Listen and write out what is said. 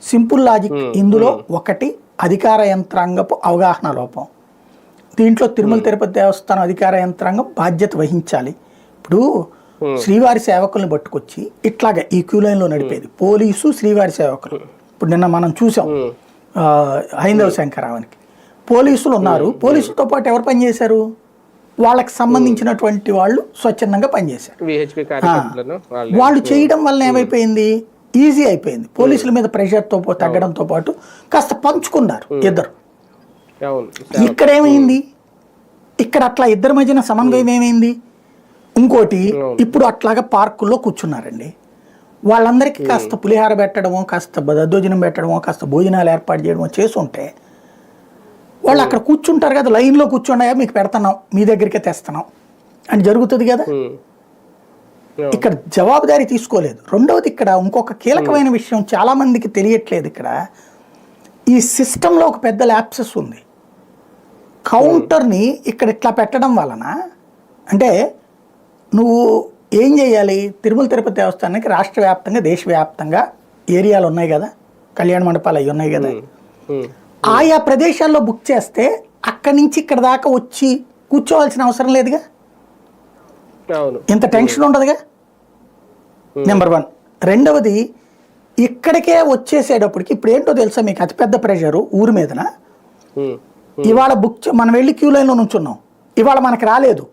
Simple logic ఇందులో ఒకటి అధికార యంత్రాంగపు అవగాహన లోపం. దీంట్లో తిరుమల తిరుపతి దేవస్థానం అధికార యంత్రాంగం బాధ్యత వహించాలి. ఇప్పుడు శ్రీవారి సేవకుల్ని పట్టుకొచ్చి ఇట్లాగా ఈ క్యూ లైన్లో నడిపేది పోలీసు శ్రీవారి సేవకులు. ఇప్పుడు నిన్న మనం చూసాం హైందవ శంకరావానికి పోలీసులు ఉన్నారు. పోలీసులతో పాటు ఎవరు పనిచేశారు? వాళ్ళకి సంబంధించినటువంటి వాళ్ళు స్వచ్ఛందంగా పనిచేశారు. వాళ్ళు చేయడం వల్ల ఏమైపోయింది, ఈజీ అయిపోయింది. పోలీసుల మీద ప్రెషర్తో తగ్గడంతో పాటు కాస్త పంచుకున్నారు ఇద్దరు. ఇక్కడ ఏమైంది, ఇక్కడ అట్లా ఇద్దరి మధ్యన సమన్వయం ఏమైంది? ఇంకోటి ఇప్పుడు అట్లాగా పార్కుల్లో కూర్చున్నారండి. వాళ్ళందరికీ కాస్త పులిహార పెట్టడమో, కాస్త దద్దోజనం పెట్టడమో, కాస్త భోజనాలు ఏర్పాటు చేయడమో చేసుంటే వాళ్ళు అక్కడ కూర్చుంటారు కదా, లైన్లో కూర్చున్నాయా మీకు పెడుతున్నాం, మీ దగ్గరికే తెస్తున్నాం అని జరుగుతుంది కదా. ఇక్కడ జవాబుదారీ తీసుకోలేదు. రెండవది ఇక్కడ ఇంకొక కీలకమైన విషయం చాలా మందికి తెలియట్లేదు. ఇక్కడ ఈ సిస్టంలో ఒక పెద్ద ల్యాప్సెస్ ఉంది. కౌంటర్ని ఇక్కడ ఇట్లా పెట్టడం వలన అంటే నువ్వు ఏం చేయాలి, తిరుమల తిరుపతి దేవస్థానానికి రాష్ట్ర వ్యాప్తంగా దేశవ్యాప్తంగా ఏరియాలు ఉన్నాయి కదా, కళ్యాణ మండపాలు అవి ఉన్నాయి కదా, ఆయా ప్రదేశాల్లో బుక్ చేస్తే అక్కడి నుంచి ఇక్కడ దాకా వచ్చి కూర్చోవాల్సిన అవసరం లేదుగా, ఇంత టెన్షన్ ఉండదుగా. నెంబర్ 1. రెండవది ఇక్కడికే వచ్చేసేటప్పటికి ఇప్పుడు ఏంటో తెలుసా మీకు అతిపెద్ద ప్రెషరు ఊరి మీదన. ఇవాళ మనం వెళ్ళి క్యూ లైన్లో నుంచున్నాం, ఇవాళ మనకు రాలేదు.